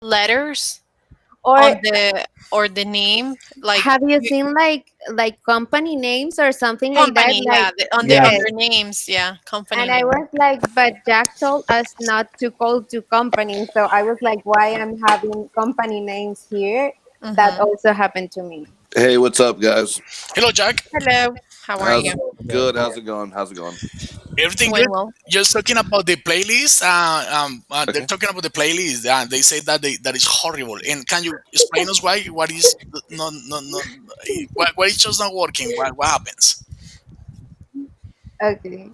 letters Or on the name, like have you seen like company names or something like that? company, Like yeah, on yes. their names, yeah, company And I name. was like, but Jack told us not to call to company. So I was like, why I'm having company names here? That Mm-hmm. also happened to me. Hey, what's up, guys? Hello, Jack. Hello, how are How's you? it good? How's it going? How's it going? Everything Going good? well. Just talking about the playlist. They're Okay. talking about the playlist. They say that that is horrible. And can you explain us why? What is not? Why it's just not working? What happens? Okay.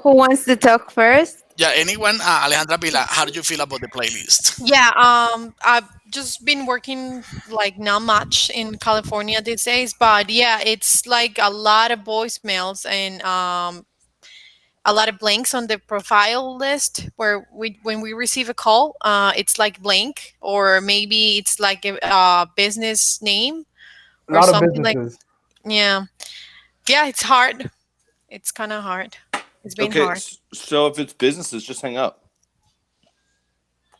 Who wants to talk first? Yeah. Anyone? Alejandra Vila. How do you feel about the playlist? Yeah, I've just been working like not much in California these days, but yeah, it's like a lot of voicemails and a lot of blanks on the profile list where when we receive a call, it's like blank, or maybe it's like a business name A or lot of something like. businesses. Yeah, yeah, it's hard. It's kind of hard. It's been Okay. hard. So if it's businesses, just hang up.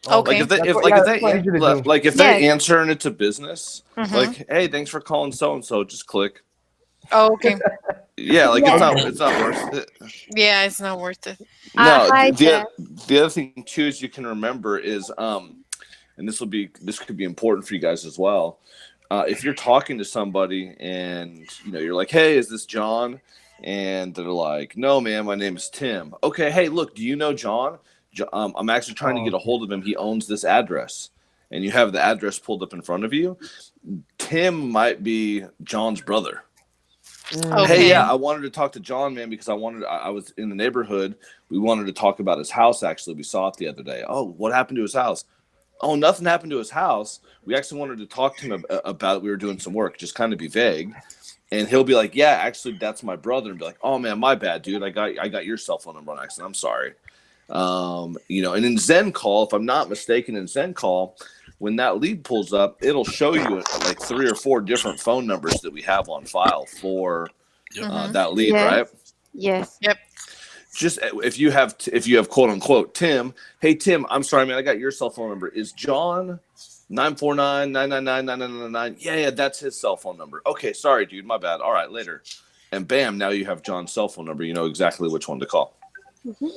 Oh, Like Okay. if they that's if what. like Yeah, if that's what I they usually do. like if Yes. they answer and it's a business, Mm-hmm. like hey, thanks for calling so and so. Just click. Oh, okay. Yeah, like Yes. it's not worth it. Yeah, it's not worth it. No, Hi, Jeff. the other thing too is you can remember is and this could be important for you guys as well. If you're talking to somebody and you're like, hey, is this John? And they're like, no, man, my name is Tim. Okay, hey, look, do you know John? I'm actually trying to Oh, get a okay. hold of him. He owns this address, and you have the address pulled up in front of you. Tim might be John's brother. Hey, Okay. yeah, Mm, I wanted to talk to John, man, because I was in the neighborhood. We wanted to talk about his house. Actually, we saw it the other day. Oh, what happened to his house? Oh, nothing happened to his house. We actually wanted to talk to him about it. We were doing some work, just kind of be vague. And he'll be like, yeah, actually, that's my brother. And be like, oh man, my bad, dude. I got your cell phone number on accident. I'm sorry. And in Zen Call, if I'm not mistaken, in Zen Call, when that lead pulls up, it'll show you like 3 or 4 different phone numbers that we have on file for Yep. Mm-hmm. that lead, right? Yes. Yes. Yep. Just if you have quote unquote Tim, hey Tim, I'm sorry, man, I got your cell phone number. Is John 949 999 9999? Yeah, that's his cell phone number. Okay, sorry, dude, my bad. All right, later. And bam, now you have John's cell phone number. You know exactly which one to call. Mhm.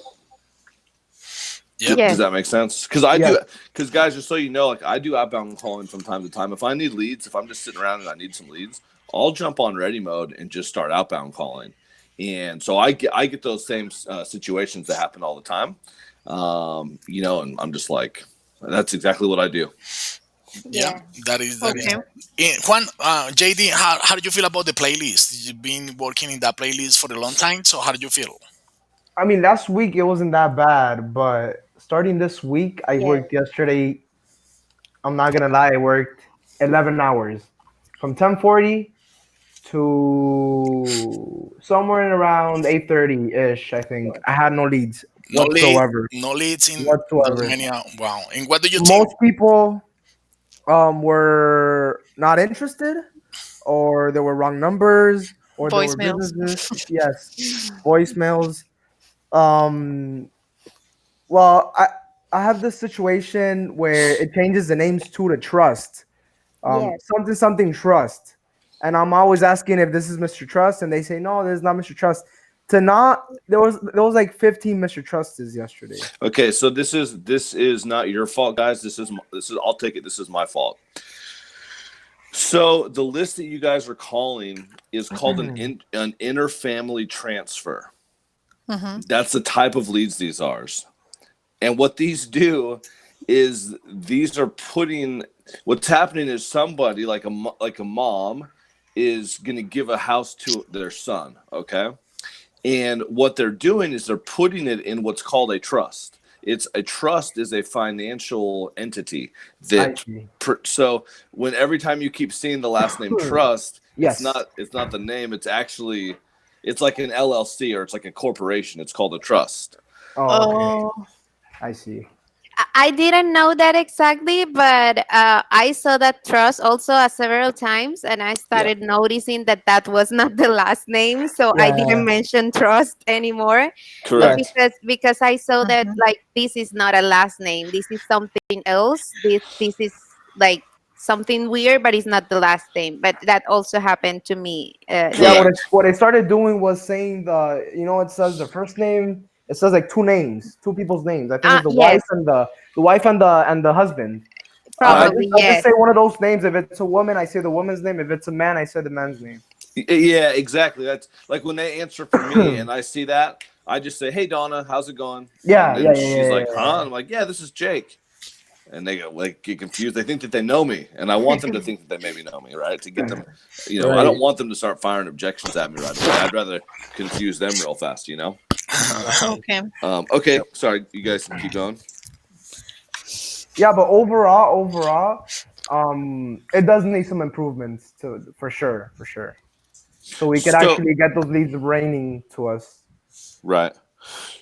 Yep. Does Yes. that make sense? Because I yes. do. Because guys, just so you know, like I do outbound calling from time to time. If I need leads, if I'm just sitting around and I need some leads, I'll jump on ready mode and just start outbound calling. And so I get those same situations that happen all the time. And I'm just like, that's exactly what I do. Yeah. Yeah. That is. Okay. Juan, JD, how do you feel about the playlist? You've been working in that playlist for a long time. So how do you feel? I mean, last week it wasn't that bad, but starting this week, I Yes. worked yesterday. I'm not gonna lie, I worked 11 hours from 10:40 to somewhere around 8:30 ish. I think I had no leads No lead, whatsoever. no leads in that Whatsoever. many. Wow. And what do you think? Most people were not interested, or there were wrong numbers, or there were Voicemails. businesses. Yes, voicemails. Um, well, I have this situation where it changes the names to trust. Yes. Something something trust, and I'm always asking if this is Mr. Trust, and they say no, this is not Mr. Trust. To not there was like 15 Mr. Trusts yesterday. Okay, so this is not your fault, guys. This is I'll take it. This is my fault. So the list that you guys are calling is called an interfamily transfer. Mm-hmm. That's the type of leads these are. And what these do is these are putting what's happening is somebody like a mom is going to give a house to their son, okay? And what they're doing is they're putting it in what's called a trust. It's a trust is a financial entity I that see. so when every time you keep seeing the last name trust, it's Yes. not the name, it's like an LLC or it's like a corporation. It's called a trust. Oh, okay. Oh, I see. I didn't know that exactly, but I saw that trust also several times, and I Yeah, started noticing that that was not the last name, so I didn't Yeah, mention trust anymore. yeah, correct. Because I saw that Mhm. like this is not a last name, this is something else. This is like something weird, but it's not the last name. But that also happened to me yeah. there. Correct. What I started doing was saying it says the first name. It says like two names, two people's names. I think it's the wife Yes, and the husband. I probably I just yes. say one of those names. If it's a woman, I say the woman's name. If it's a man, I say the man's name. Yeah, exactly. That's like when they answer for me and I see that, I just say, "Hey Donna, how's it going?" And Yeah, yeah, then yeah, she's yeah, like, yeah, "Huh?" I'm like, "Yeah, this is Jake." And they get confused. They think that they know me, and I want them to think that they maybe know me, right? To get them, yeah. I Right. don't want them to start firing objections at me right away. I'd rather confuse them real fast. Exactly. Okay. Okay, sorry, you guys can keep going. Yeah, but overall, it does need some improvements to for sure, for sure. So we could So, actually get those leads raining to us. right.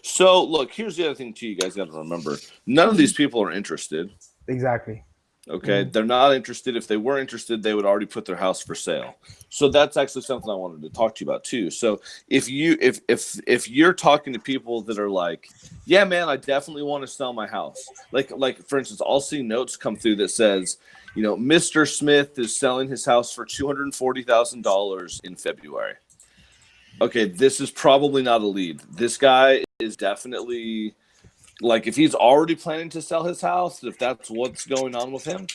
So, look, here's the other thing too. You guys got to remember, none of these people are interested. Exactly. Okay, Mhm. they're not interested. If they were interested, they would already put their house for sale. So that's actually something I wanted to talk to you about too. So if you're talking to people that are like, yeah, man, I definitely want to sell my house. Like for instance, I'll see notes come through that says, Mr. Smith is selling his house for $240,000 in February. Okay, this is probably not a lead. This guy is definitely like if he's already planning to sell his house, if that's what's going on with him,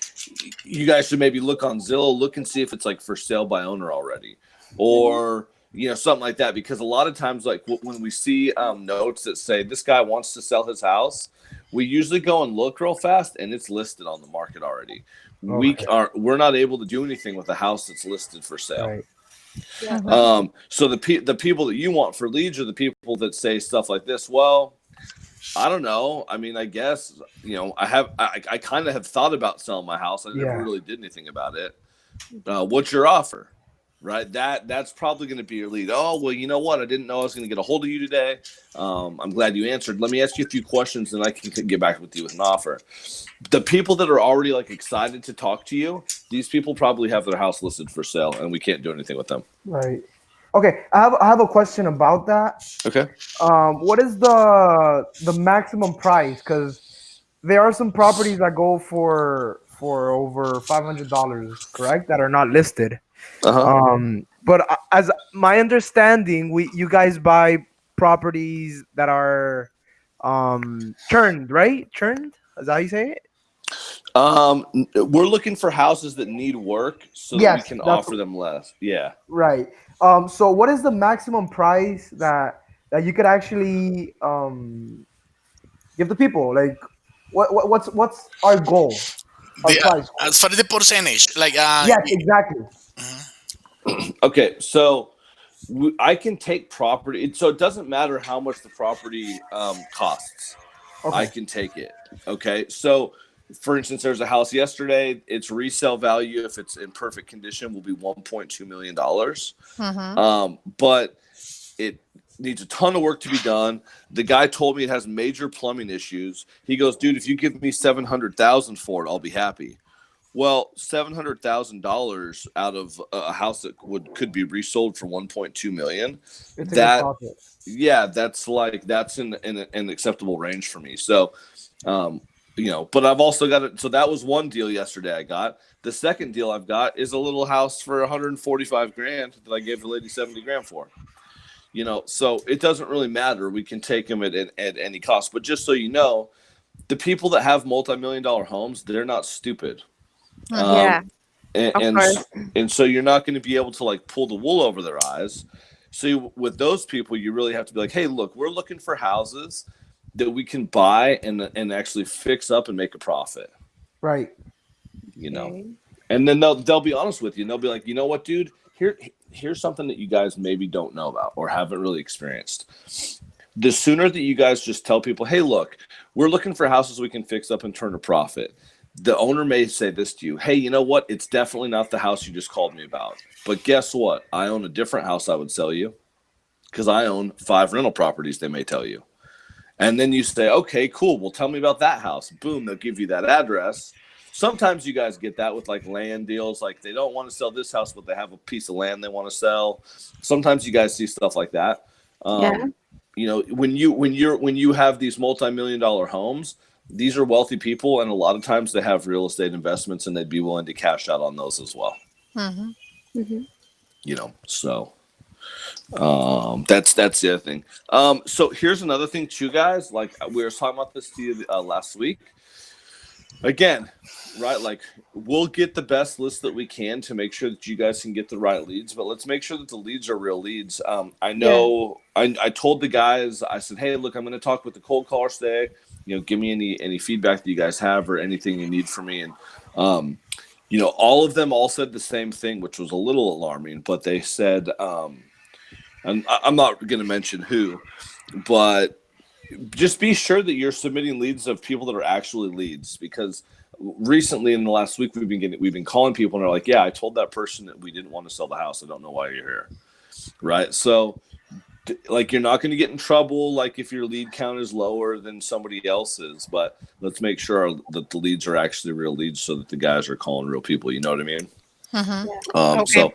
you guys should maybe look on Zillow, look and see if it's like for sale by owner already, or something like that. Because a lot of times, like when we see notes that say this guy wants to sell his house, we usually go and look real fast, and it's listed on the market already. Okay. We're not able to do anything with a house that's listed for sale. Right. Yeah. Mhm. So the people that you want for leads are the people that say stuff like this. Well, I don't know. I mean, I guess I kind of have thought about selling my house. I never Yeah. really did anything about it. What's your offer? Right. That's probably going to be your lead. Oh well, you know what? I didn't know I was going to get a hold of you today. I'm glad you answered. Let me ask you a few questions, and I can get back with you with an offer. The people that are already like excited to talk to you, these people probably have their house listed for sale, and we can't do anything with them. Right. Okay. I have a question about that. Okay. What is the maximum price? Because there are some properties that go for over $500, correct? That are not listed. Uh huh. But as my understanding, we you guys buy properties that are churned, right? Churned? Is that how you say it? We're looking for houses that need work so that we Yes, can that's offer them less. Yeah. right. So what is the maximum price that you could actually give the people? Like, what's our goal? Our The price goal? as far as the percentage, like Yes, exactly. Okay. So I can take property. So it doesn't matter how much the property costs. I Okay. can take it. Okay. So, for instance, there's a house yesterday. Its resale value, if it's in perfect condition, will be $1.2 million. Mhm. But it needs a ton of work to be done. The guy told me it has major plumbing issues. He goes, dude, if you give me 700,000 for it, I'll be happy. Well, $700,000 out of a house that could be resold for 1.2 million. It's a good That profit. Yeah, that's in an acceptable range for me. So, um, but I've also got it. So that was one deal yesterday I got. The second deal I've got is a little house for 145 grand that I gave the lady 70 grand for. So it doesn't really matter. We can take them at any cost. But just so you know, the people that have multi-million dollar homes, they're not stupid. Mhm. Um, Yeah, and, of and course. and so you're not going to be able to like pull the wool over their eyes. So with those people, you really have to be like, hey, look, we're looking for houses that we can buy and actually fix up and make a profit. Right. You know, Okay. and then they'll be honest with you, and they'll be like, you know what, dude, here's something that you guys maybe don't know about or haven't really experienced. The sooner that you guys just tell people, hey, look, we're looking for houses we can fix up and turn a profit. The owner may say this to you, hey, you know what? It's definitely not the house you just called me about. But guess what? I own a different house I would sell you because I own 5 rental properties, they may tell you. And then you say, okay, cool. Well, tell me about that house. Boom, they'll give you that address. Sometimes you guys get that with like land deals. Like they don't want to sell this house, but they have a piece of land they want to sell. Sometimes you guys see stuff like that. Yeah. When you have these multi-million-dollar homes, these are wealthy people, and a lot of times they have real estate investments, and they'd be willing to cash out on those as well. Hmm. Hmm. So that's the other thing. So here's another thing too, guys. Like we were talking about this to you last week. Again, right? Like we'll get the best list that we can to make sure that you guys can get the right leads, but let's make sure that the leads are real leads. I Yeah. know I told the guys, I said, hey, look, I'm going to talk with the cold callers today. Give me any feedback that you guys have or anything you need from me. And all of them all said the same thing, which was a little alarming. But they said, and I'm not going to mention who, but just be sure that you're submitting leads of people that are actually leads, because recently in the last week we've been calling people and they're like, yeah, I told that person that we didn't want to sell the house. I don't know why you're here. Right. So like you're not going to get in trouble like if your lead count is lower than somebody else's, but let's make sure that the leads are actually real leads so that the guys are calling real people. You know what I mean? Hmm. Okay. So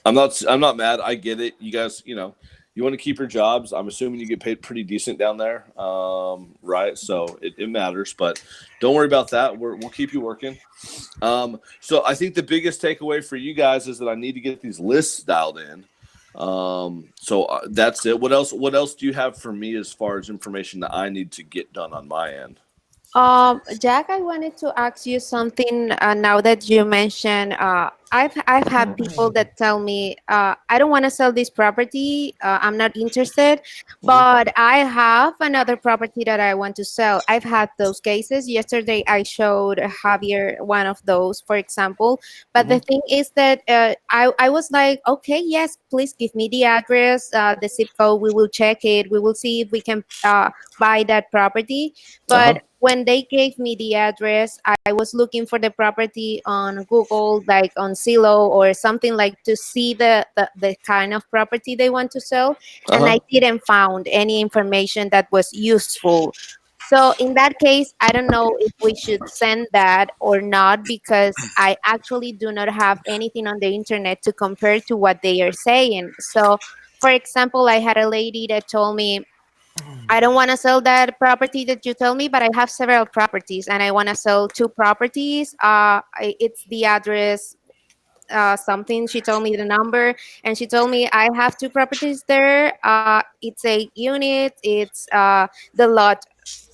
I'm not mad. I get it. You guys, you want to keep your jobs. I'm assuming you get paid pretty decent down there. Right. So it matters, but don't worry about that. We'll keep you working. So I think the biggest takeaway for you guys is that I need to get these lists dialed in. So that's it. What else do you have for me as far as information that I need to get done on my end? Jack, I wanted to ask you something. Now that you mentioned, I've had people that tell me, I don't want to sell this property. I'm not interested, Mhm. but I have another property that I want to sell. I've had those cases. Yesterday, I showed Javier one of those, for example. But the Mhm. thing is that I was like, okay, yes, please give me the address, the zip code. We will check it. We will see if we can buy that property. Uh-huh. But when they gave me the address, I was looking for the property on Google, like on Zillow or something, like to see the kind of property they want to sell. And I Uh-huh. didn't found any information that was useful. So in that case, I don't know if we should send that or not, because I actually do not have anything on the internet to compare to what they are saying. So for example, I had a lady that told me, I don't want to sell that property that you tell me, but I have several properties and I want to sell two properties. It's the address, something. She told me the number and she told me I have two properties there. It's a unit, it's the lot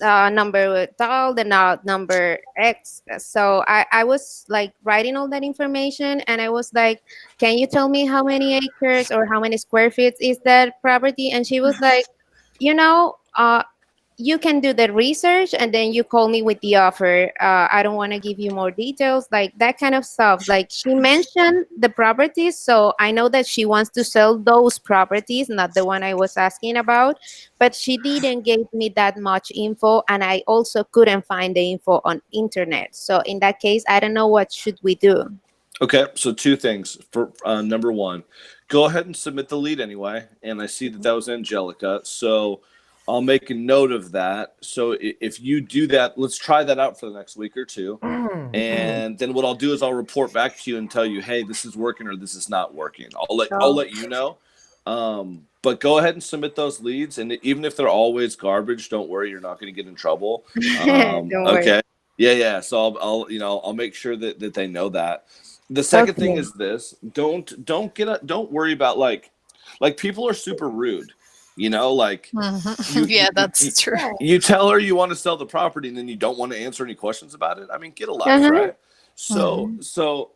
number tal, the lot number X. So I was like writing all that information and I was like, can you tell me how many acres or how many square feet is that property? And she was like, you know, you can do the research and then you call me with the offer. I don't want to give you more details, like that kind of stuff. Like she mentioned the properties, so I know that she wants to sell those properties, not the one I was asking about. But she didn't give me that much info, and I also couldn't find the info on internet. So in that case, I don't know what should we do. Okay, so two things. For number one, go ahead and submit the lead anyway. And I see that that was Angelica, so I'll make a note of that. So if you do that, let's try that out for the next week or two. And then what I'll do is I'll report back to you and tell you, hey, this is working or this is not working. I'll So let you know. But go ahead and submit those leads, and even if they're always garbage, don't worry, you're not going to get in trouble. don't worry. Okay, yeah. So I'll make sure that they know that. The second thing Okay. is this: don't worry about like people are super rude. Like Hmm. you Yeah, you, that's you true. Yeah. you tell her you want to sell the property and then you don't want to answer any questions about it. I mean, get a life, Uh-huh. right? So Hmm. so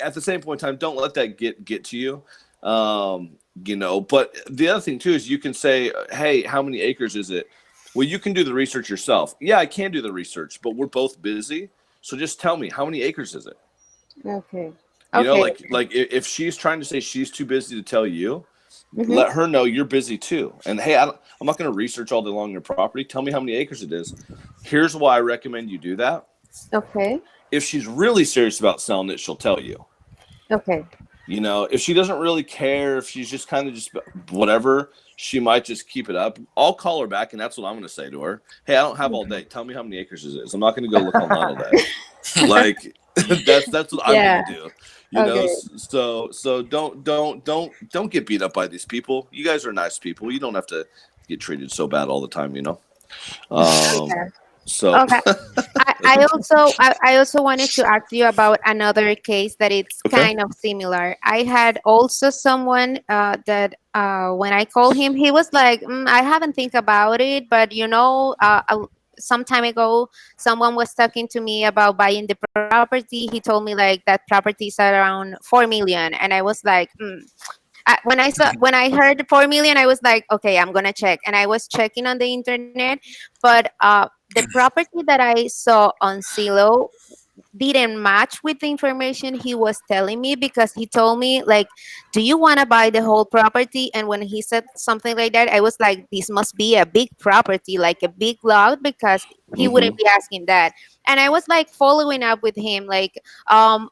at the same point in time, don't let that get to you. But the other thing too is you can say, hey, how many acres is it? Well, you can do the research yourself. Yeah, I can do the research, but we're both busy. So just tell me, how many acres is it? Okay. You know, Okay. like if she's trying to say she's too busy to tell you, Mm-hmm. let her know you're busy too. And hey, I'm not going to research all day long your property. Tell me how many acres it is. Here's why I recommend you do that. Okay. If she's really serious about selling it, she'll tell you. Okay. You know, if she doesn't really care, if she's just kind of just whatever, she might just keep it up. I'll call her back, and that's what I'm going to say to her. Hey, I don't have all day. Tell me how many acres it is. I'm not going to go look online all day. Like that's what I'm Yeah. going to do. You know, Okay. so don't get beat up by these people. You guys are nice people. You don't have to get treated so bad all the time. You know. Um. Okay. So Okay. I also wanted to ask you about another case that it's okay. kind of similar. I had also someone that when I called him, he was like, "I haven't think about it, but some time ago, someone was talking to me about buying the property. He told me like that property is around 4 million, and I was like, when I heard 4 million, I was like, okay, I'm gonna check, and I was checking on the internet, but the property that I saw on Zillow didn't match with the information he was telling me, because he told me like, do you want to buy the whole property? And when he said something like that, I was like, this must be a big property, like a big lot, because he Mm-hmm. wouldn't be asking that. And I was like following up with him like,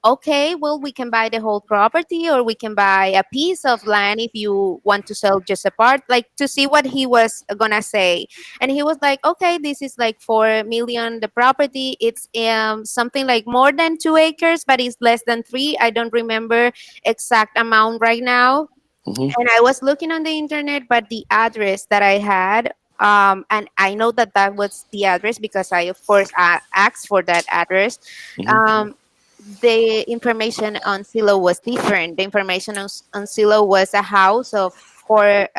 okay, well, we can buy the whole property, or we can buy a piece of land if you want to sell just a part, like to see what he was gonna say. And he was like, okay, this is like 4 million the property. It's something like more than 2 acres, but it's less than three. I don't remember exact amount right now. Mm-hmm. And I was looking on the internet, but the address that I had, and I know that that was the address because I of course asked for that address. Mm-hmm. um, the information on Silo was different. The information on Silo was a house of four.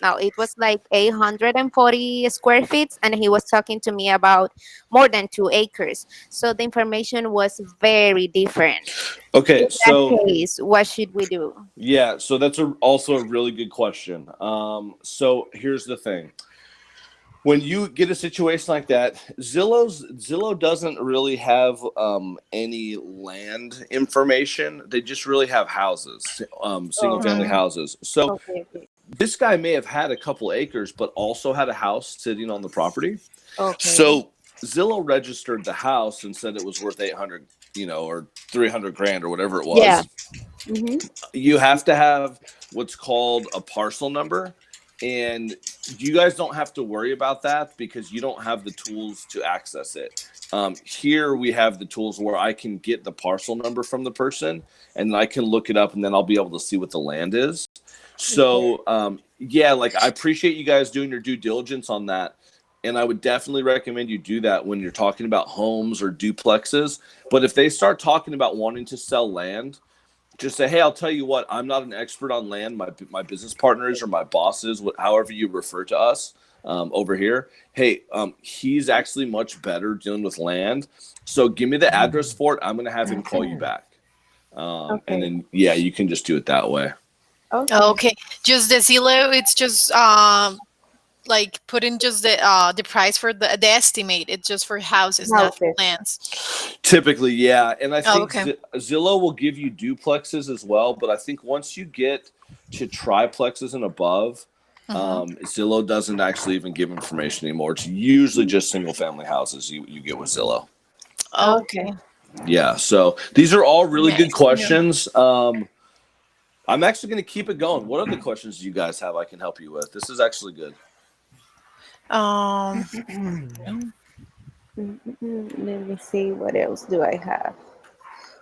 No, it was like 840 square feet, and he was talking to me about more than 2 acres. So the information was very different. In Okay, that so case, what should we do? yeah, so that's also a really good question. So here's the thing: when you get a situation like that, Zillow doesn't really have any land information. They just really have houses, single Oh, family Mm. houses. So okay, okay, this guy may have had a couple acres, but also had a house sitting on the property. okay. So Zillow registered the house and said it was worth 800, or 300 grand or whatever it Yeah. was. Mm-hmm. You have to have what's called a parcel number, and you guys don't have to worry about that because you don't have the tools to access it. Here we have the tools where I can get the parcel number from the person, and then I can look it up, and then I'll be able to see what the land is. Okay. So yeah, like I appreciate you guys doing your due diligence on that, and I would definitely recommend you do that when you're talking about homes or duplexes. But if they start talking about wanting to sell land, just say, hey, I'll tell you what, I'm not an expert on land. My business partners or my bosses, however you refer to us over here, hey, he's actually much better dealing with land. So give me the address for it. I'm going to have him call you back. And Okay. then, yeah, you can just do it that way. Okay. Okay, just the Zillow. It's just like putting just the price for the estimate. It's just for houses, not for Houses. lands. Typically, yeah. And I Oh, think okay. Zillow will give you duplexes as well. But I think once you get to triplexes and above, Hmm. Zillow doesn't actually even give information anymore. It's usually just single family houses you get with Zillow. Okay. Okay. Yeah. So these are all really good Nice. Yeah. questions. I'm actually going to keep it going. What other questions do you guys have I can help you with? This is actually good. Um. Let me see, what else do I have?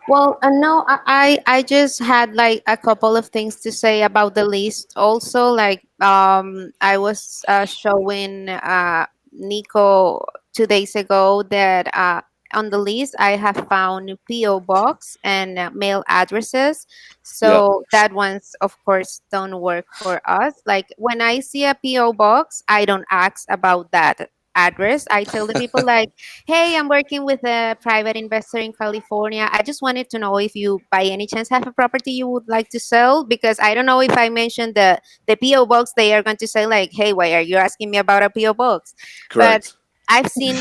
Well, no, I just had like a couple of things to say about the list. Also, like I was showing Nico 2 days ago that on the list I have found PO box and mail addresses. Yep. So that ones, of course, don't work for us. Like when I see a PO box, I don't ask about that address. I tell the people like, hey, I'm working with a private investor in California. I just wanted to know if you, by any chance, have a property you would like to sell, because I don't know if I mentioned the PO box, they are going to say like, hey, why are you asking me about a PO box? But Correct. I've seen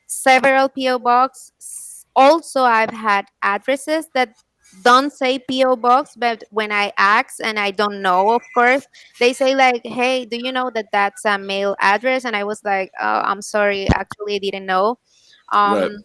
several PO box. Also, I've had addresses that don't say PO box, but when I ask and I don't know, of course, they say like, hey, do you know that that's a mail address? And I was like, oh, I'm sorry, actually I didn't know. Right. um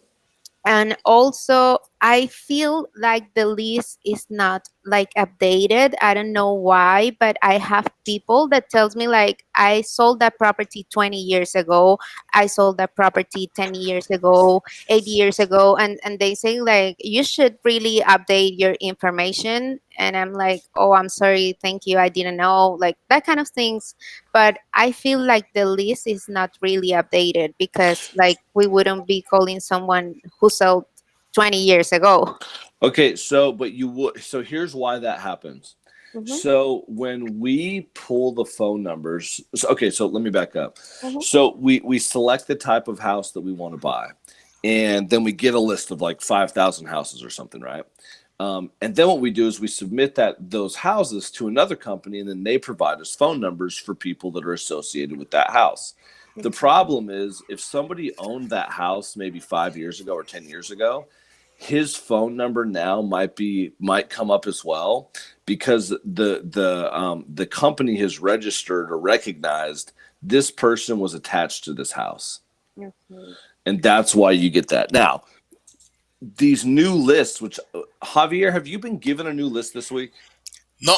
And also I feel like the list is not like updated. I don't know why, but I have people that tells me like I sold that property 20 years ago, I sold that property 10 years ago, 8 years ago, and they say like you should really update your information, and I'm like, oh, I'm sorry, thank you, I didn't know, like that kind of things. But I feel like the list is not really updated because like we wouldn't be calling someone who sold 20 years ago. Okay, so but you would. So here's why that happens. Hmm. So when we pull the phone numbers, okay, so let me back up. Hmm. So we select the type of house that we want to buy, and then we get a list of like 5,000 houses or something, right? And then what we do is we submit those houses to another company, and then they provide us phone numbers for people that are associated with that house. The problem is if somebody owned that house maybe 5 years ago or 10 years ago, his phone number now might come up as well because the company has registered or recognized this person was attached to this house, Okay. and that's why you get that now. These new lists, which Javier, have you been given a new list this week? No,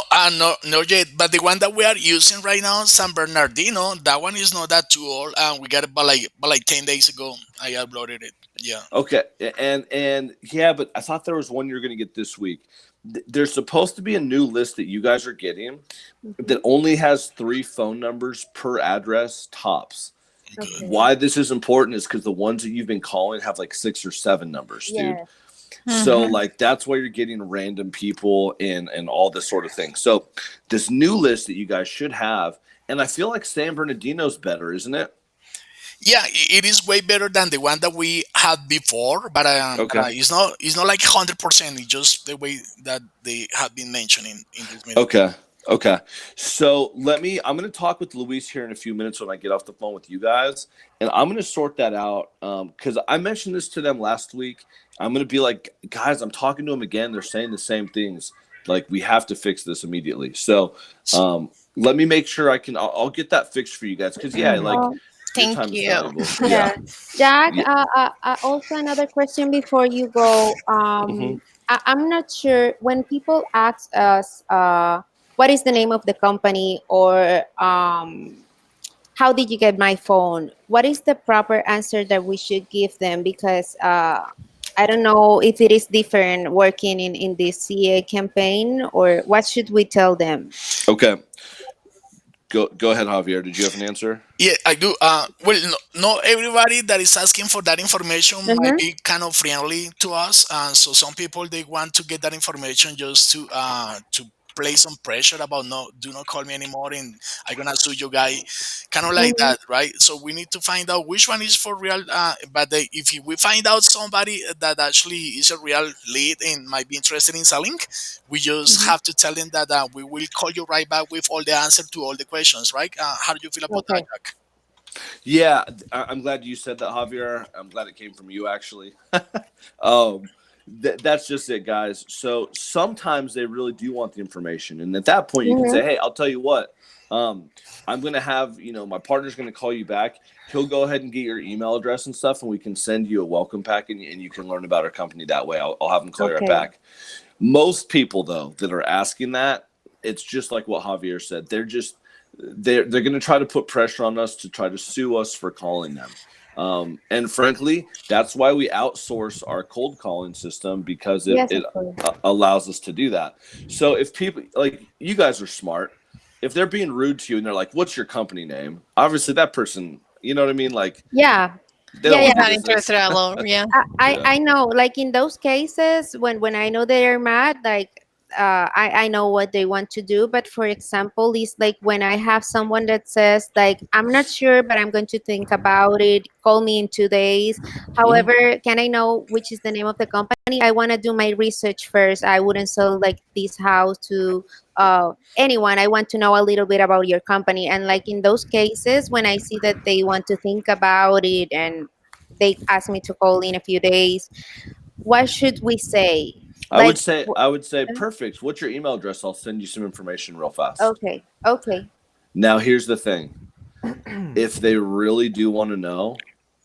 no yet. But the one that we are using right now, San Bernardino, that one is not that too old, and we got it by like 10 days ago. I uploaded it. Yeah. Okay, and yeah, but I thought there was one you're going to get this week. There's supposed to be a new list that you guys are getting that Hmm. only has 3 phone numbers per address tops. Good. Okay. Why this is important is because the ones that you've been calling have like 6 or 7 numbers, dude. Yes. So Hmm. like that's why you're getting random people and all this sort of thing. So this new list that you guys should have, and I feel like San Bernardino's better, isn't it? Yeah, it is way better than the one that we had before, but Okay. it's not like 100%. It's just the way that they have been mentioning in this meeting. Okay. Okay. So I'm going to talk with Luis here in a few minutes when I get off the phone with you guys. And I'm going to sort that out. Because I mentioned this to them last week. I'm going to be like, guys, I'm talking to them again. They're saying the same things. Like, we have to fix this immediately. So let me make sure I'll get that fixed for you guys. Because, yeah, like, Oh, your Thank time is you. valuable. yeah. Yeah. Jack, Yeah. also another question before you go. Hmm. I'm not sure when people ask us, what is the name of the company, or how did you get my phone? What is the proper answer that we should give them? Because I don't know if it is different working in this CA campaign, or what should we tell them? Okay. Go ahead, Javier. Did you have an answer? Yeah, I do. Well, no, not everybody that is asking for that information might Mm-hmm. be kind of friendly to us, and so some people they want to get that information just to place some pressure about no, do not call me anymore, and I'm gonna sue you guy, kind of like Mm-hmm. that, right? So we need to find out which one is for real. If we find out somebody that actually is a real lead and might be interested in selling, we just Mm-hmm. have to tell them that we will call you right back with all the answer to all the questions, right? How do you feel about that, Okay. Jack? Yeah, I'm glad you said that, Javier. I'm glad it came from you, actually. um, that's just it, guys. So sometimes they really do want the information, and at that point, you can Mm-hmm. say, "Hey, I'll tell you what. Um, I'm going to have my partner's going to call you back. He'll go ahead and get your email address and stuff, and we can send you a welcome pack, and you can learn about our company that way. I'll have him call you right Okay. back." Most people, though, that are asking that, it's just like what Javier said. They're going to try to put pressure on us to try to sue us for calling them. And frankly, that's why we outsource our cold calling system because it, Yes, it of course. allows us to do that. So if people like you guys are smart, if they're being rude to you and they're like, "What's your company name?" Obviously, that person, you know what I mean? Like Yeah. they Yeah, don't yeah. want He's your not business. interested at all. Yeah. Yeah. I know, like in those cases when I know they're mad, like I know what they want to do. But for example, it's like when I have someone that says like, I'm not sure, but I'm going to think about it, call me in 2 days. Mhm. However, can I know which is the name of the company? I want to do my research first. I wouldn't sell like this house to anyone. I want to know a little bit about your company. And like in those cases, when I see that they want to think about it and they ask me to call in a few days, what should we say? Like, I would say perfect. What's your email address? I'll send you some information real fast. okay, okay. Now here's the thing. If they really do want to know,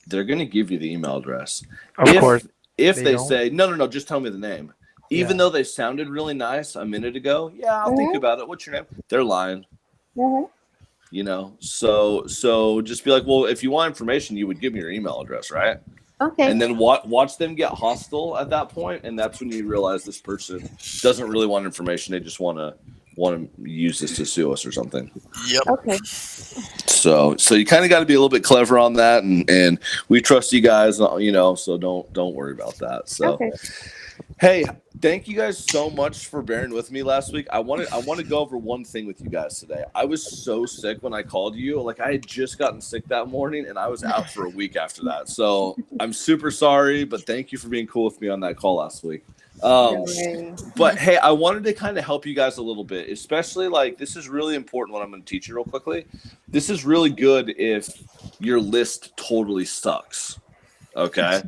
they're going to give you the email address. Of If course. If They they don't. say, no, no, no, just tell me the name, even Yeah. though they sounded really nice a minute ago, yeah, I'll think Mhm. about it. What's your name? They're lying. Mhm. So just be like, well, if you want information, you would give me your email address, right? Okay. And then watch them get hostile at that point, and that's when you realize this person doesn't really want information. They just want to use this to sue us or something. Yep. Okay. So you kind of got to be a little bit clever on that, and we trust you guys, so don't worry about that. So Okay. hey, thank you guys so much for bearing with me last week. I want to go over one thing with you guys today. I was so sick when I called you. Like, I had just gotten sick that morning, and I was out for a week after that. So I'm super sorry, but thank you for being cool with me on that call last week. Don't Um, worry. but hey, I wanted to kind of help you guys a little bit, especially like this is really important. What I'm going to teach you real quickly. This is really good if your list totally sucks. Okay.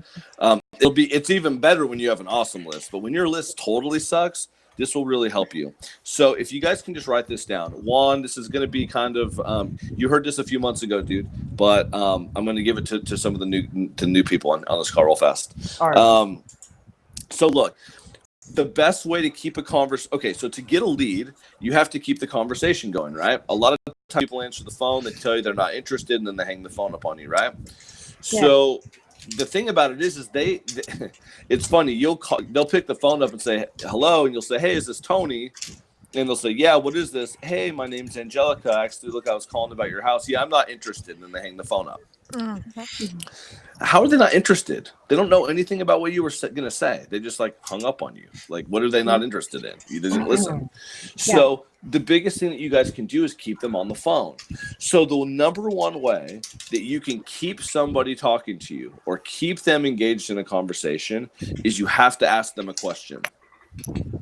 It's even better when you have an awesome list, but when your list totally sucks, this will really help you. So if you guys can just write this down. One, this is going to be kind of you heard this a few months ago, dude, but I'm going to give it to some of the new people on this call real fast. All right. So look, the best way to keep a conversation. Okay, so to get a lead, you have to keep the conversation going, right? A lot of times people answer the phone, they tell you they're not interested, and then they hang the phone up on you, right? Yeah. So the thing about it is they it's funny. They'll pick the phone up and say hello, and you'll say, "Hey, is this Tony?" And they'll say, "Yeah, what is this?" "Hey, my name's Angelica. Actually, look, I was calling about your house." "Yeah, I'm not interested." And then they hang the phone up. Mhm. How are they not interested? They don't know anything about what you were going to say. They just like hung up on you. Like, what are they not interested in? You didn't listen. Yeah. So the biggest thing that you guys can do is keep them on the phone. So the number one way that you can keep somebody talking to you or keep them engaged in a conversation is you have to ask them a question.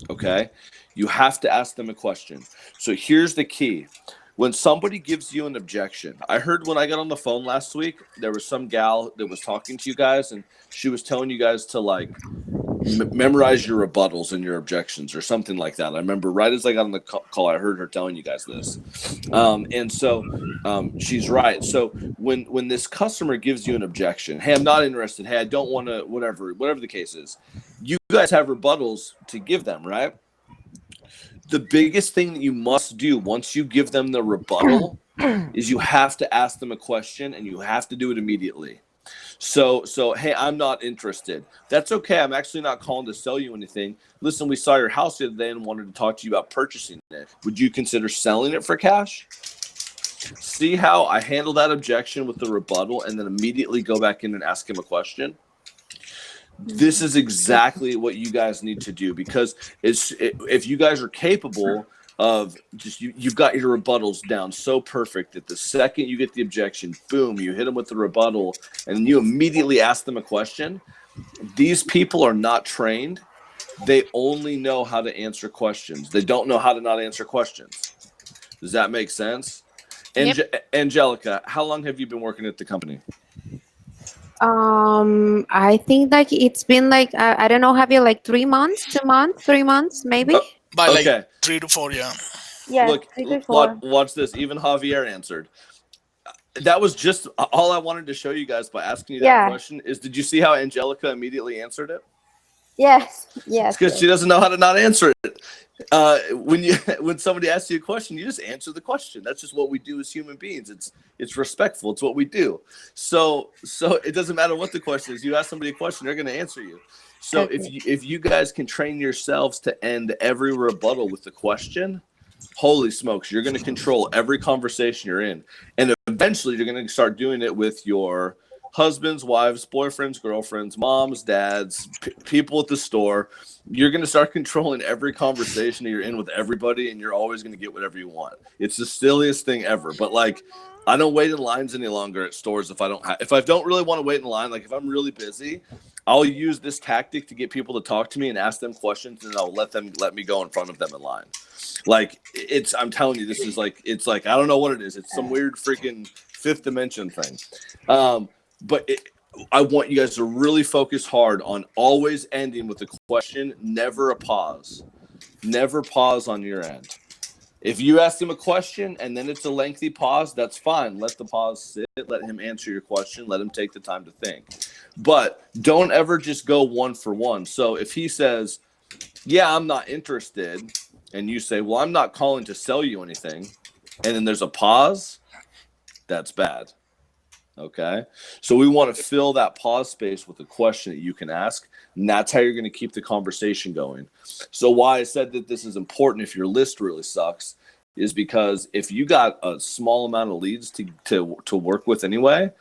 Okay? You have to ask them a question. So here's the key. When somebody gives you an objection, I heard when I got on the phone last week, there was some gal that was talking to you guys, and she was telling you guys to like memorize your rebuttals and your objections or something like that. I remember right as I got on the call, I heard her telling you guys this. And so she's right. So when this customer gives you an objection, hey, I'm not interested. Hey, I don't want to, whatever the case is, you guys have rebuttals to give them, right? The biggest thing that you must do once you give them the rebuttal is you have to ask them a question, and you have to do it immediately. So hey, I'm not interested. That's okay. I'm actually not calling to sell you anything. Listen, we saw your house the other day and wanted to talk to you about purchasing it. Would you consider selling it for cash? See how I handle that objection with the rebuttal and then immediately go back in and ask him a question? This is exactly what you guys need to do, because if you guys are capable of just you've got your rebuttals down so perfect that the second you get the objection, boom, you hit them with the rebuttal and you immediately ask them a question. These people are not trained. They only know how to answer questions. They don't know how to not answer questions. Does that make sense? Yep. Angelica, how long have you been working at the company? I think like it's been like I don't know, have you like 3 months, 2 months, 3 months, maybe? Oh, By like okay. 3 to 4, yeah. Yeah, Look, 3 to 4. watch this. Even Javier answered. That was just all I wanted to show you guys by asking you that Yeah. question. Is did you see how Angelica immediately answered it? Yes. It's Yes. because Yes. she doesn't know how to not answer it. When somebody asks you a question, you just answer the question. That's just what we do as human beings. It's respectful. It's what we do. So it doesn't matter what the question is. You ask somebody a question, they're going to answer you. So Okay. if you guys can train yourselves to end every rebuttal with the question, holy smokes, you're going to control every conversation you're in. And eventually you're going to start doing it with your husbands, wives, boyfriends, girlfriends, moms, dads, people at the store. You're going to start controlling every conversation that you're in with everybody, and you're always going to get whatever you want. It's the silliest thing ever. But like, I don't wait in lines any longer at stores if I don't really want to wait in line. Like if I'm really busy, I'll use this tactic to get people to talk to me and ask them questions, and I'll let me go in front of them in line. Like I'm telling you, this is like, it's like, I don't know what it is. It's some weird freaking fifth dimension thing. But I want you guys to really focus hard on always ending with a question, never a pause. Never pause on your end. If you ask him a question and then it's a lengthy pause, that's fine. Let the pause sit. Let him answer your question. Let him take the time to think. But don't ever just go one for one. So if he says, yeah, I'm not interested, and you say, well, I'm not calling to sell you anything, and then there's a pause, that's bad. Okay. So we want to fill that pause space with a question that you can ask. And that's how you're going to keep the conversation going. So why I said that this is important if your list really sucks is because if you got a small amount of leads to work with anyway,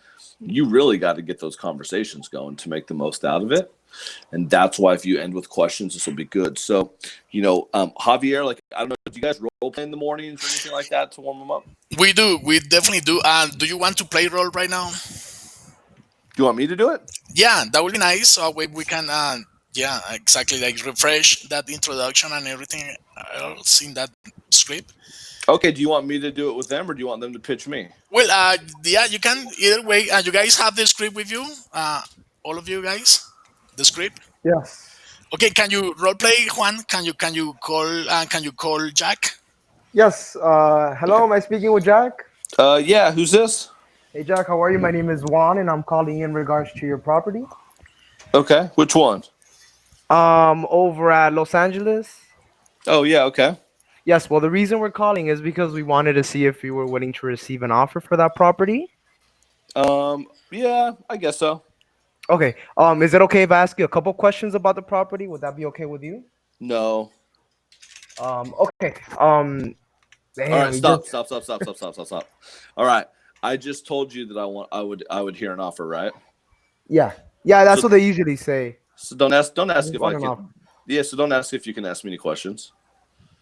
you really got to get those conversations going to make the most out of it. And that's why if you end with questions, this will be good. So, Javier, like, I don't know, do you guys role play in the mornings or anything like that to warm them up? We do. We definitely do. Do you want to play role right now? Do you want me to do it? Yeah, that would be nice. So we can, yeah, exactly, like refresh that introduction and everything else in that script. Okay. Do you want me to do it with them or do you want them to pitch me? Well, yeah, you can either way. You guys have the script with you, all of you guys, the script. Yes. Okay, can you role play, Juan? Can you call Jack? Yes. Hello, am I speaking with Jack? Yeah. Who's this? Hey, Jack, how are you? My name is Juan, and I'm calling in regards to your property. Okay. Which one? Over at Los Angeles. Oh, yeah. Okay. Yes. Well, the reason we're calling is because we wanted to see if you were willing to receive an offer for that property. Yeah, I guess so. Okay. Is it okay if I ask you a couple questions about the property? Would that be okay with you? No. Okay. All Damn, right. we just. Stop. All right. I just told you that I would hear an offer, right? Yeah. Yeah, that's So, what they usually say. so don't ask We if I want an offer. can. Yeah. So don't ask if you can ask me any questions.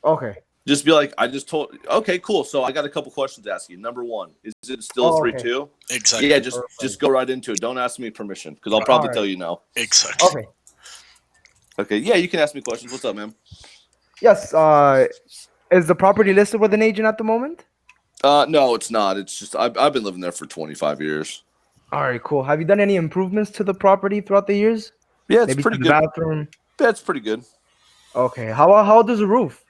Okay. Just be like, I just told. Okay, cool. So I got a couple questions to ask you. Number one, is it still Oh, three okay. two? Exactly. Yeah. Just Perfect. go right into it. Don't ask me permission because I'll All probably right. tell you no. Exactly. Okay. Okay. Yeah, you can ask me questions. What's up, man? Yes. Is the property listed with an agent at the moment? No, it's not. It's just I've been living there for 25 years. All right, cool. Have you done any improvements to the property throughout the years? Yeah, it's Maybe to pretty the good. bathroom. That's pretty good. Okay. How old is the roof?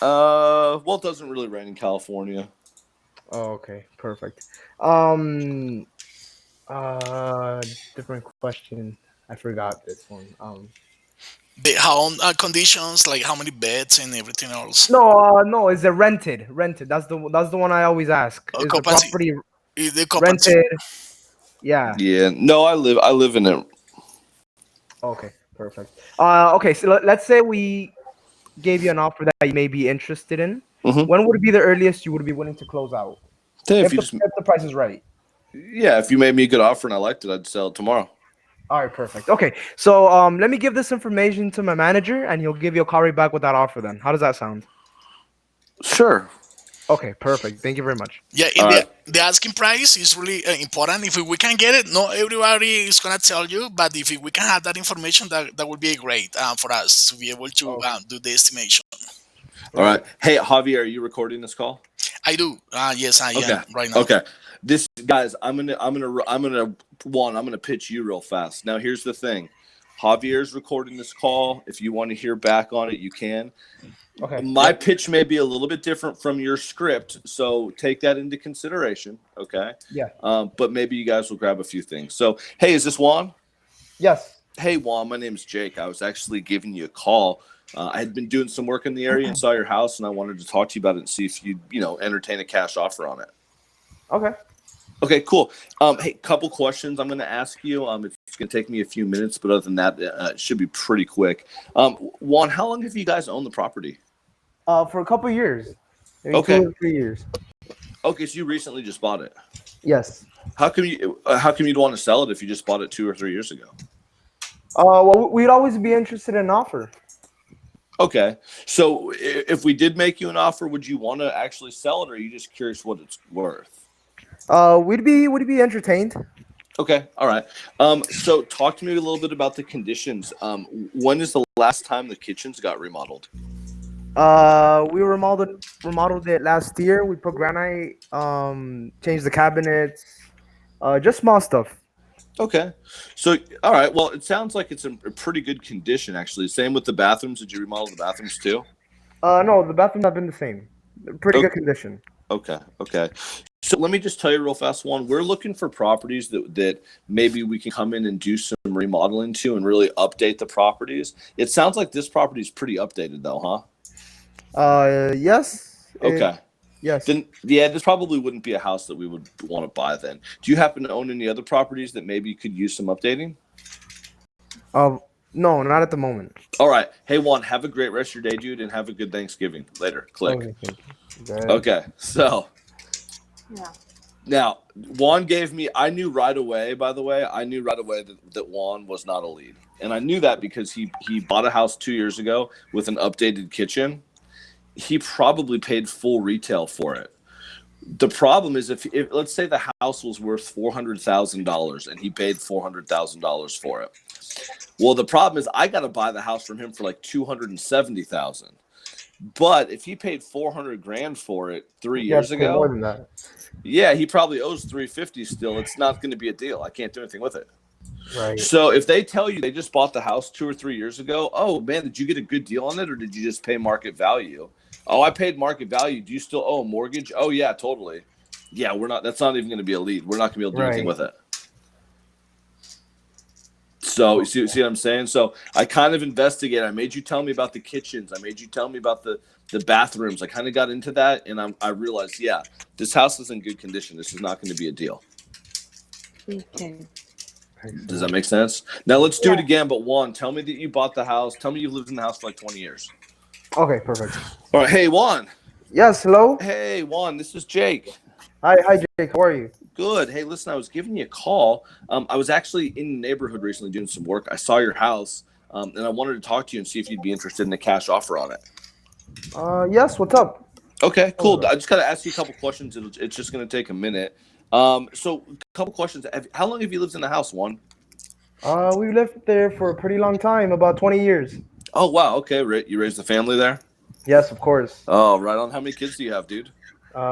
Well, it doesn't really rain in California. Oh, okay. Perfect. Um. Uh. Different question. I forgot this one. The how conditions, like how many beds and everything else. No. No. Is it rented? Rented. That's the one I always ask. Is the Occupancy. property The occupancy. rented? Yeah. Yeah. No, I live in it. Okay. Perfect. Okay. So let's say we gave you an offer that you may be interested in. Mm-hmm. When would be the earliest you would be willing to close out? Hey, if If you the just if the price is right. yeah, if you made me a good offer and I liked it, I'd sell it tomorrow. All right, perfect. Okay, so let me give this information to my manager, and he'll give you a call right back with that offer. Then, how does that sound? Sure. Okay, perfect. Thank you very much. Yeah, All in right. the asking price is really important. If we can get it, not everybody is gonna tell you, but if we can have that information, that would be great for us to be able to Okay, do the estimation. All right. right. Hey, Javier, are you recording this call? I do. Yes, I Okay. am right now. Okay. This guys, I'm gonna pitch you real fast. Now, here's the thing. Javier's recording this call. If you want to hear back on it, you can. Okay. My pitch may be a little bit different from your script, so take that into consideration. Okay. Yeah. But maybe you guys will grab a few things. So, hey, is this Juan? Yes. Hey, Juan, my name's Jake. I was actually giving you a call. I had been doing some work in the area and saw your house, and I wanted to talk to you about it and see if you'd, entertain a cash offer on it. Okay. Okay, cool. Hey, couple questions I'm going to ask you. It's going to take me a few minutes, but other than that, it should be pretty quick. Juan, how long have you guys owned the property? For a couple years, maybe Okay. 2 or 3 years. Okay, so you recently just bought it. Yes. How come you'd want to sell it if you just bought it 2 or 3 years ago? Well, we'd always be interested in an offer. Okay, so if we did make you an offer, would you want to actually sell it, or are you just curious what it's worth? We'd be entertained. Okay, all right. So talk to me a little bit about the conditions. When is the last time the kitchens got remodeled? We remodeled it last year. We put granite, changed the cabinets, just small stuff. Okay, so all right. Well, it sounds like it's in a pretty good condition, actually. Same with the bathrooms. Did you remodel the bathrooms too? No, the bathrooms have been the same. Pretty O- good condition. Okay, okay. So let me just tell you real fast, one, we're looking for properties that maybe we can come in and do some remodeling to and really update the properties. It sounds like this property is pretty updated though, huh? Yes. Okay. Yes. Then yeah, this probably wouldn't be a house that we would want to buy then. Do you happen to own any other properties that maybe could use some updating? No, not at the moment. All right. Hey Juan, have a great rest of your day, dude, and have a good Thanksgiving. Later. Click. Okay, thank you. Go ahead. Okay. So Yeah. now, Juan gave me, I knew right away, by the way, I knew right away that Juan was not a lead. And I knew that because he bought a house 2 years ago with an updated kitchen. He probably paid full retail for it. The problem is if let's say the house was worth $400,000 and he paid $400,000 for it. Well, the problem is I got to buy the house from him for like $270,000. But if he paid 400 grand for it 3 years Yes, pay more ago, than that. yeah, he probably owes 350 still. It's not going to be a deal. I can't do anything with it. Right. So if they tell you they just bought the house 2 or 3 years ago, oh man, did you get a good deal on it or did you just pay market value? Oh, I paid market value. Do you still owe a mortgage? Oh yeah, totally. Yeah, we're not. That's not even going to be a lead. We're not going to be able to do anything Right. with it. So you see what I'm saying? So I kind of investigated. I made you tell me about the kitchens. I made you tell me about the bathrooms. I kind of got into that, and I realized, yeah, this house is in good condition. This is not going to be a deal. Okay. Does that make sense? Now let's do Yeah. it again. But Juan, tell me that you bought the house. Tell me you've lived in the house for like 20 years. Okay, perfect. All right. Hey, Juan. Yes, hello. Hey, Juan. This is Jake. Hi, Jake. How are you? Good. Hey, listen, I was giving you a call. I was actually in the neighborhood recently doing some work. I saw your house, and I wanted to talk to you and see if you'd be interested in a cash offer on it. Yes. What's up? Okay, cool. Oh, I just got to ask you a couple questions. It's just going to take a minute. So a couple questions. How long have you lived in the house, Juan? we lived there for a pretty long time, about 20 years. Oh, wow. Okay. You raised a family there? Yes, of course. Oh, right on. How many kids do you have, dude?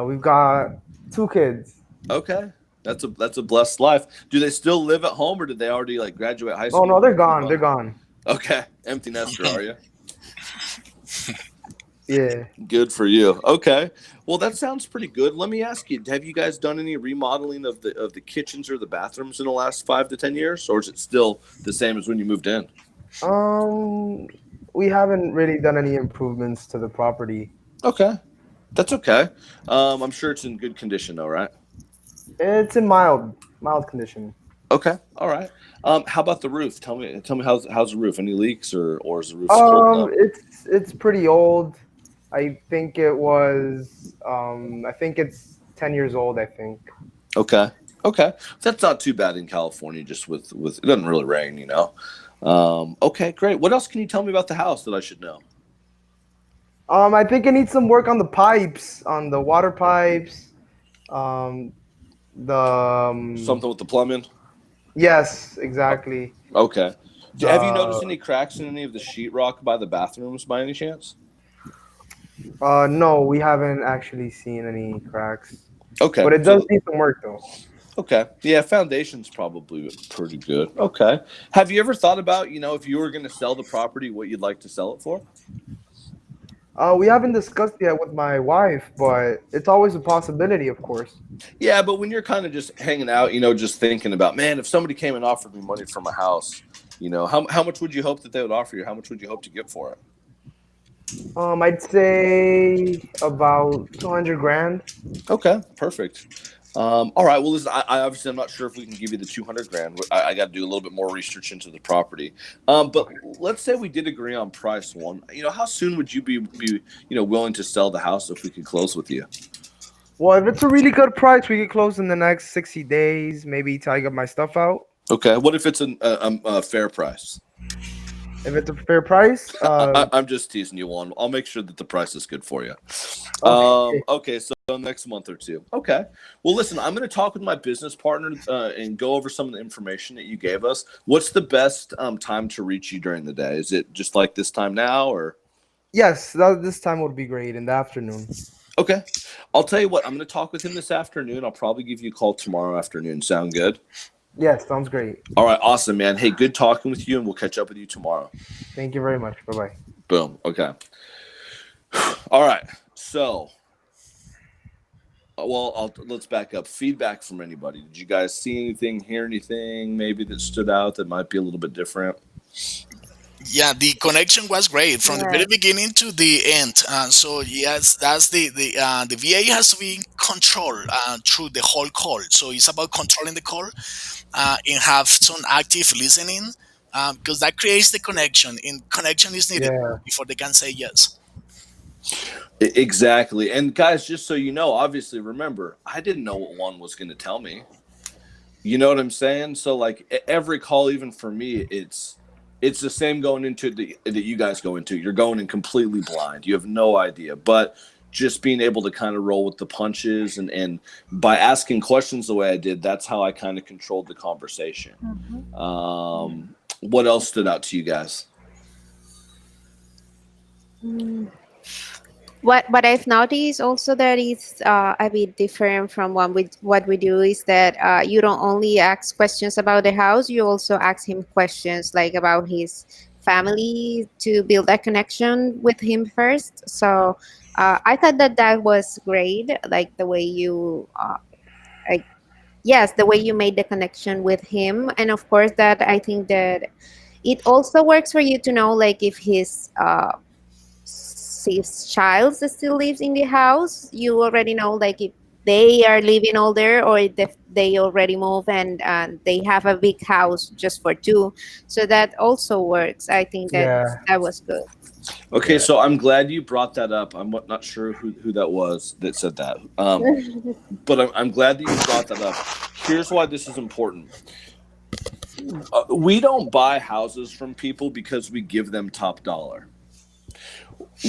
We've got 2 kids. Okay. That's a blessed life. Do they still live at home or did they already like graduate high Oh school? no, they're Move gone. on? They're gone. Okay. Empty nester, are you? Yeah. Good for you. Okay. Well, that sounds pretty good. Let me ask you, have you guys done any remodeling of the kitchens or the bathrooms in the last 5 to 10 years? Or is it still the same as when you moved in? Um, we haven't really done any improvements to the property. Okay. That's okay. I'm sure it's in good condition though, right? It's in mild condition. Okay. All right. How about the roof? Tell me how's the roof? Any leaks or is the roof holding up? It's pretty old. I think it was. I think it's 10 years old. I think. Okay. Okay. That's not too bad in California, just with it doesn't really rain, you know. Okay, great. What else can you tell me about the house that I should know? I think it needs some work on the pipes, on the water pipes. Um, the Something with the plumbing? Yes, exactly. Okay. Have you noticed The any cracks in any of the sheetrock by the bathrooms by any chance? No, we haven't actually seen any cracks, Okay. but it does So need some work though. okay. Yeah, foundation's probably pretty good. Okay. Have you ever thought about, if you were going to sell the property, what you'd like to sell it for? We haven't discussed yet with my wife, but it's always a possibility, of course. Yeah, but when you're kind of just hanging out, just thinking about, man, if somebody came and offered me money for my house, how much would you hope that they would offer you? How much would you hope to get for it? I'd say about 200 grand. Okay, perfect. All right. Well, listen, I obviously I'm not sure if we can give you the 200 grand. I got to do a little bit more research into the property. But let's say we did agree on price one. How soon would you be willing to sell the house if we could close with you? Well, if it's a really good price, we could close in the next 60 days, maybe till I get my stuff out. Okay. What if it's a fair price? If it's a fair price, I'm just teasing you on. I'll make sure that the price is good for you. okay. Okay, so next month or two. Okay. Well, listen, I'm going to talk with my business partner and go over some of the information that you gave us. What's the best time to reach you during the day? Is it just like this time now, or? Yes, this time would be great in the afternoon. Okay. I'll tell you what. I'm going to talk with him this afternoon. I'll probably give you a call tomorrow afternoon. Sound good? Yes, sounds great. All right. Awesome, man. Hey, good talking with you, and we'll catch up with you tomorrow. Thank you very much. Bye bye. Boom. Okay. All right. So Let's back up. Feedback from anybody. Did you guys see anything, hear anything, maybe that stood out that might be a little bit different? Yeah, the connection was great from the very Yes. beginning to the end. So yes, that's the VA has to be controlled through the whole call. So it's about controlling the call and have some active listening because that creates the connection. And connection is needed Yeah. before they can say yes. Exactly. And guys, just so you know, obviously, remember, I didn't know what one was going to tell me. You know what I'm saying? So like every call, even for me, it's the same going into the that you guys go into. You're going in completely blind. You have no idea. But just being able to kind of roll with the punches and by asking questions the way I did, that's how I kind of controlled the conversation. Mhm. What else stood out to you guys? Mm. What I've noticed also that is a bit different from what we do is that you don't only ask questions about the house, you also ask him questions like about his family to build a connection with him first. So I thought that that was great, like the way you, like, yes, the way you made the connection with him, and of course that I think that it also works for you to know like if his his child still lives in the house. You already know like if they are living all there or if they already move and they have a big house just for two. So that also works. I think that Yeah. that was good. Okay, Yeah. so I'm glad you brought that up. I'm not sure who that was that said that. But I'm glad that you brought that up. Here's why this is important. We don't buy houses from people because we give them top dollar.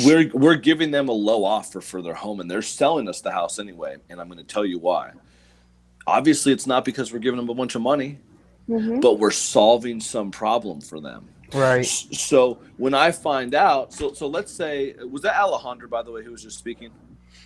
We're giving them a low offer for their home, and they're selling us the house anyway. And I'm going to tell you why. Obviously, it's not because we're giving them a bunch of money, Hmm. but we're solving some problem for them. Right. So when I find out, so let's say, was that Alejandra, by the way, who was just speaking?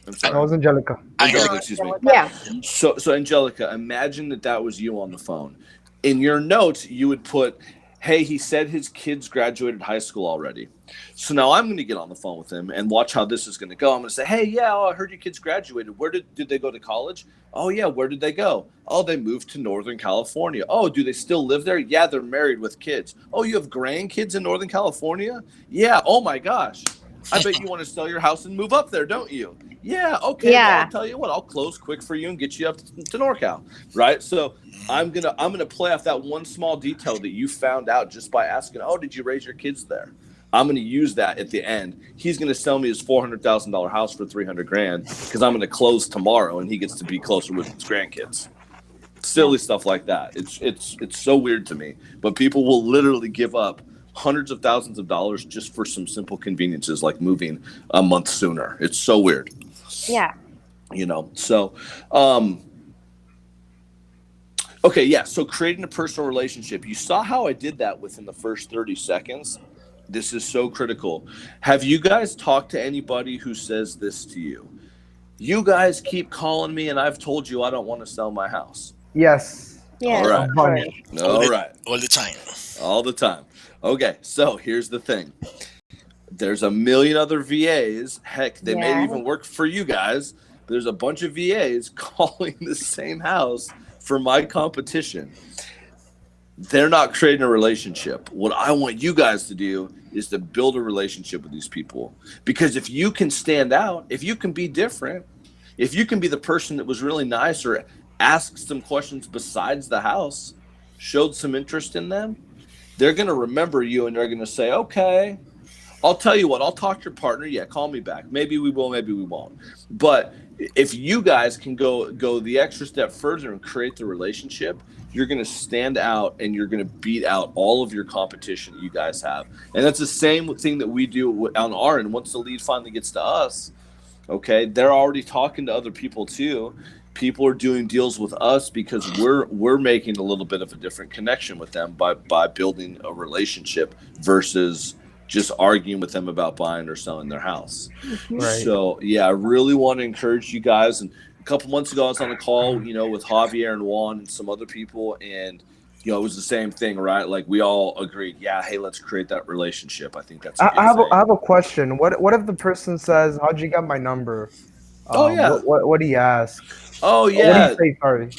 I'm That sorry, was Angelica. I No, Angelica, excuse me. Angelica. Yeah. So Angelica, imagine that was you on the phone. In your notes, you would put, "Hey, he said his kids graduated high school already." So now I'm going to get on the phone with him and watch how this is going to go. I'm going to say, "Hey, yeah, I heard your kids graduated. Where did they go to college? Oh yeah, where did they go? Oh, they moved to Northern California. Oh, do they still live there? Yeah, they're married with kids. Oh, you have grandkids in Northern California? Yeah. Oh my gosh. I bet you want to sell your house and move up there, don't you? Yeah, okay. Well, I'll Yeah. tell you what. I'll close quick for you and get you up to NorCal, right? So I'm gonna play off that one small detail that you found out just by asking, "Oh, did you raise your kids there?" I'm gonna use that at the end. He's gonna sell me his $400,000 house for 300 grand because I'm gonna close tomorrow and he gets to be closer with his grandkids. Yeah. Silly stuff like that. It's so weird to me, but people will literally give up hundreds of thousands of dollars just for some simple conveniences like moving a month sooner. It's so weird, Yeah. So, um, okay, yeah. So creating a personal relationship. You saw how I did that within the first 30 seconds. This is so critical. Have you guys talked to anybody who says this to you? You guys keep calling me, and I've told you I don't want to sell my house. Yes. All Yes, A of right. bunch. course. All right. all the time. All the time. Okay. So here's the thing. There's a million other VAs. Heck, they may Yeah. even work for you guys. But there's a bunch of VAs calling the same house for my competition. They're not creating a relationship. What I want you guys to do is to build a relationship with these people. Because if you can stand out, if you can be different, if you can be the person that was really nice or asked some questions besides the house, showed some interest in them, they're going to remember you and they're going to say, okay, I'll tell you what, I'll talk to your partner. Yeah, call me back. Maybe we will, maybe we won't. But if you guys can go the extra step further and create the relationship, you're going to stand out and you're going to beat out all of your competition that you guys have. And that's the same thing that we do on our end. Once the lead finally gets to us, okay, they're already talking to other people too. People are doing deals with us because we're making a little bit of a different connection with them by building a relationship versus just arguing with them about buying or selling their house. Hmm. Right. So yeah, I really want to encourage you guys. And a couple months ago, I was on a call, with Javier and Juan and some other people, and it was the same thing, right? Like we all agreed, yeah, hey, let's create that relationship. I think that's a I good have a, I thing. have a question. What if the person says, "How'd you get my number?" Oh yeah. What do you ask? Oh What do you yeah. say? Sorry.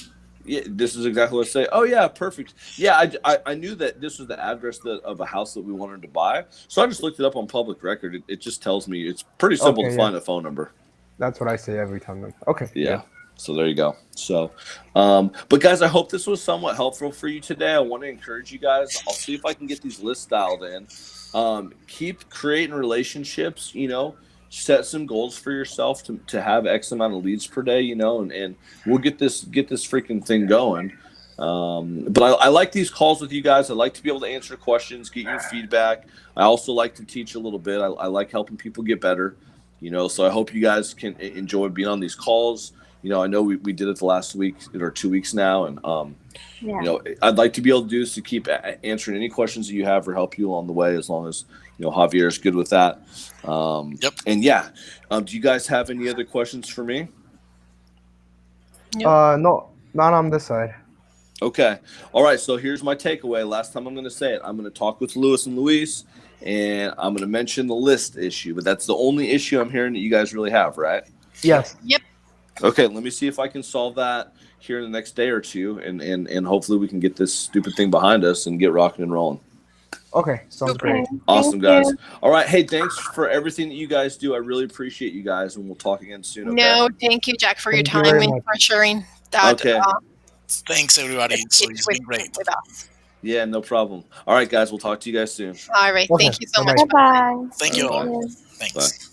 Yeah, this is exactly what I say. Oh yeah, perfect. Yeah, I knew that this was the address of a house that we wanted to buy, so I just looked it up on public record. It just tells me it's pretty simple to Okay, yeah, find a phone number. that's what I say every time. Then. Okay, yeah. Yeah. So there you go. So, but guys, I hope this was somewhat helpful for you today. I want to encourage you guys. I'll see if I can get these lists dialed in. Keep creating relationships. Set some goals for yourself to have X amount of leads per day. And we'll get this freaking thing going. But I like these calls with you guys. I like to be able to answer questions, get your feedback. I also like to teach a little bit. I like helping people get better. So I hope you guys can enjoy being on these calls. I know we did it the last week or 2 weeks now, and Yeah. I'd like to be able to do is to keep answering any questions that you have or help you along the way, as long as Javier is good with that. Yep. And yeah, do you guys have any other questions for me? Yep. No, not on this side. Okay. All right. So here's my takeaway. Last time I'm going to say it. I'm going to talk with Luis and Luis, and I'm going to mention the list issue. But that's the only issue I'm hearing that you guys really have, right? Yes. Yep. Okay. Let me see if I can solve that here in the next day or two, and hopefully we can get this stupid thing behind us and get rocking and rolling. Okay, sounds Super. great. Awesome, Thank guys. you. All right. Hey, thanks for everything that you guys do. I really appreciate you guys, and we'll talk again soon. Okay. No, thank you, Jack, for your Thank you time very and much. for sharing that Okay. Thanks, everybody. So tips it's been great. with us. Yeah, no problem. All right, guys. We'll talk to you guys soon. All right. Okay, Thank you so bye much. bye. Bye bye. Thank All you right, Thank all. bye. you. Bye. Thanks.